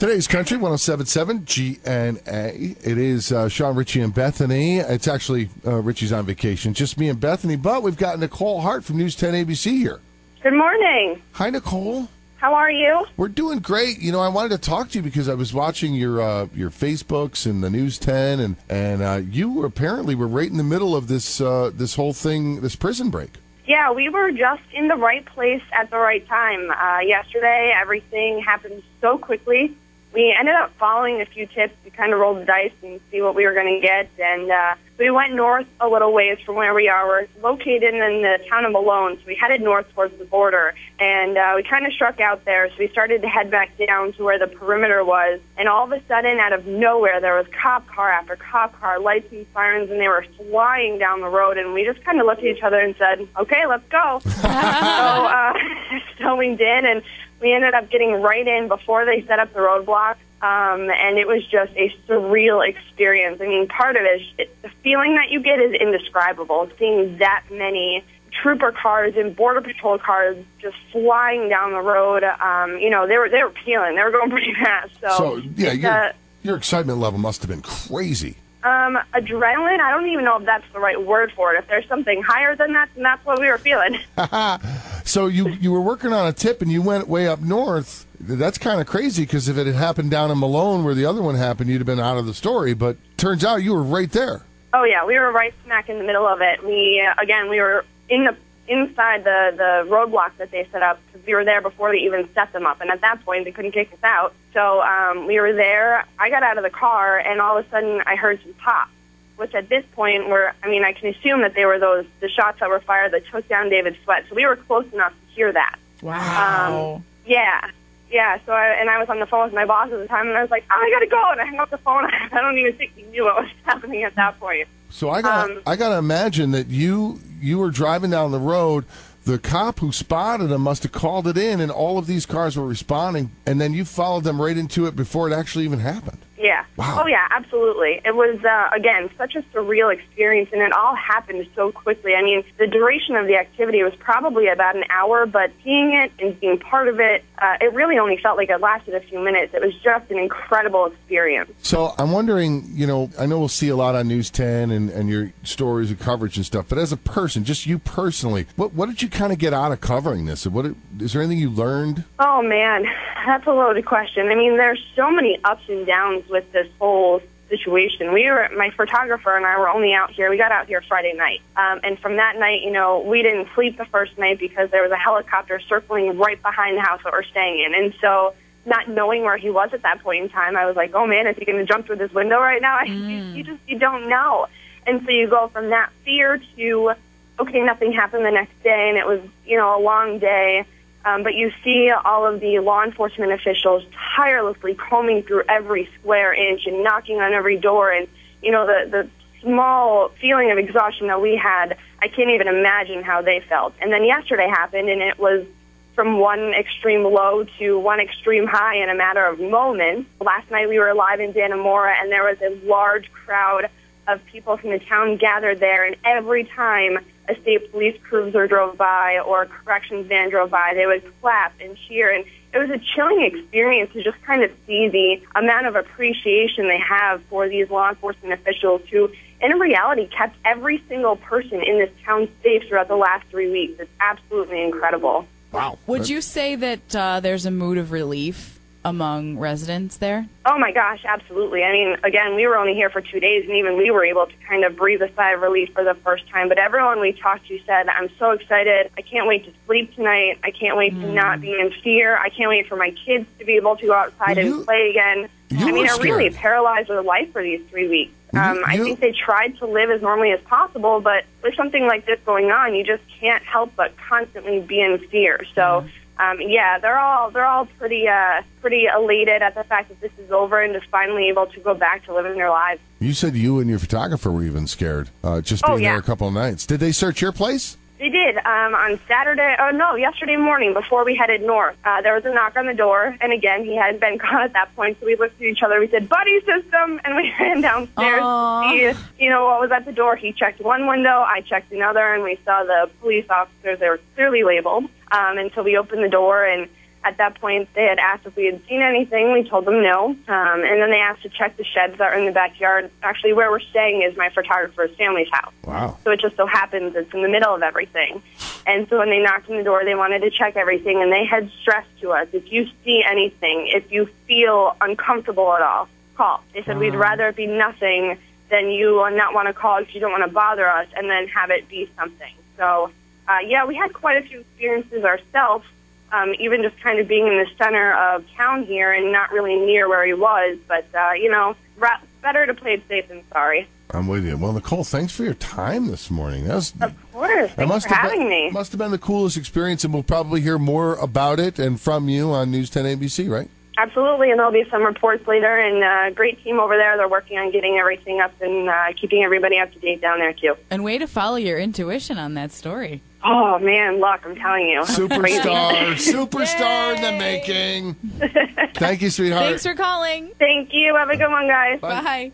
Today's Country 107.7 GNA. It is Sean, Richie, and Bethany. It's actually Richie's on vacation. Just me and Bethany, but we've got Nicole Hart from News 10 ABC here. Good morning. Hi, Nicole. How are you? We're doing great. You know, I wanted to talk to you because I was watching your Facebooks and the News 10, and you were apparently right in the middle of this whole thing, this prison break. Yeah, we were just in the right place at the right time. Yesterday, everything happened so quickly. We ended up following a few tips. We kind of rolled the dice and see what we were going to get. And we went north a little ways from where we are. We're located in the town of Malone, so we headed north towards the border. And we kind of struck out there, so we started to head back down to where the perimeter was. And all of a sudden, out of nowhere, there was cop car after cop car, lights and sirens, and they were flying down the road. And we just kind of looked at each other and said, okay, let's go. So we did, and we ended up getting right in before they set up the roadblock, and it was just a surreal experience. I mean, part of it is the feeling that you get is indescribable, seeing that many trooper cars and border patrol cars just flying down the road. You know, they were peeling. They were going pretty fast. So yeah, your excitement level must have been crazy. Adrenaline, I don't even know if that's the right word for it. If there's something higher than that, then that's what we were feeling. So you were working on a tip and you went way up north. That's kind of crazy because if it had happened down in Malone where the other one happened, you'd have been out of the story. But turns out you were right there. Oh, yeah, we were right smack in the middle of it. We were inside the roadblock that they set up because we were there before they even set them up. And at that point, they couldn't kick us out. So we were there. I got out of the car, and all of a sudden, I heard some pops, which at this point I can assume that they were the shots that were fired that took down David Sweat. So we were close enough to hear that. Wow. Yeah. So I was on the phone with my boss at the time, and I was like, I got to go. And I hung up the phone. I don't even think he knew what was happening at that point. So I gotta imagine that you were driving down the road. The cop who spotted him must have called it in, and all of these cars were responding, and then you followed them right into it before it actually even happened. Yeah. Wow. Oh, yeah, absolutely. It was, again, such a surreal experience, and it all happened so quickly. I mean, the duration of the activity was probably about an hour, but seeing it and being part of it, it really only felt like it lasted a few minutes. It was just an incredible experience. So I'm wondering, you know, I know we'll see a lot on News 10 and your stories and coverage and stuff, but as a person, just you personally, what did you kind of get out of covering this? Is there anything you learned? Oh, man, that's a loaded question. I mean, there's so many ups and downs with this whole situation. My photographer and I were only out here. We got out here Friday night. And from that night, you know, we didn't sleep the first night because there was a helicopter circling right behind the house that we're staying in. And so not knowing where he was at that point in time, I was like, oh, man, is he going to jump through this window right now? You don't know. And so you go from that fear to, okay, nothing happened the next day, and it was, you know, a long day. But you see all of the law enforcement officials tirelessly combing through every square inch and knocking on every door. And, you know, the small feeling of exhaustion that we had, I can't even imagine how they felt. And then yesterday happened, and it was from one extreme low to one extreme high in a matter of moments. Last night we were live in Dannemora, and there was a large crowd of people from the town gathered there, and every time a state police cruiser drove by or a corrections van drove by, they would clap and cheer, and it was a chilling experience to just kind of see the amount of appreciation they have for these law enforcement officials who, in reality, kept every single person in this town safe throughout the last 3 weeks. It's absolutely incredible. Wow. Would you say that there's a mood of relief among residents there? Oh, my gosh, absolutely. I mean, again, we were only here for 2 days, and even we were able to kind of breathe a sigh of relief for the first time. But everyone we talked to said, I'm so excited. I can't wait to sleep tonight. I can't wait to not be in fear. I can't wait for my kids to be able to go outside and play again. I mean, it really paralyzed their life for these 3 weeks. I think they tried to live as normally as possible, but with something like this going on, you just can't help but constantly be in fear. So, yeah, they're all pretty elated at the fact that this is over and just finally able to go back to living their lives. You said you and your photographer were even scared, just being there a couple of nights. Did they search your place? They did. On yesterday morning before we headed north, there was a knock on the door, and again, he hadn't been caught at that point, so we looked at each other, we said, buddy system, and we ran downstairs to see, what was at the door. He checked one window, I checked another, and we saw the police officers. They were clearly labeled, and so we opened the door, and At that point, they had asked if we had seen anything. We told them no. And then they asked to check the sheds that are in the backyard. Actually, where we're staying is my photographer's family's house. Wow. So it just so happens it's in the middle of everything. And so when they knocked on the door, they wanted to check everything. And they had stressed to us, if you see anything, if you feel uncomfortable at all, call. They said, we'd rather it be nothing than you not want to call because you don't want to bother us and then have it be something. So, yeah, we had quite a few experiences ourselves. Even just kind of being in the center of town here and not really near where he was. But, better to play it safe than sorry. I'm with you. Well, Nicole, thanks for your time this morning. Of course. Thanks for having me. Must have been the coolest experience, and we'll probably hear more about it and from you on News 10 ABC, right? Absolutely, and there'll be some reports later, and a great team over there. They're working on getting everything up and keeping everybody up to date down there, too. And way to follow your intuition on that story. Oh, man, luck, I'm telling you. Superstar in the making. Thank you, sweetheart. Thanks for calling. Thank you. Have a good one, guys. Bye.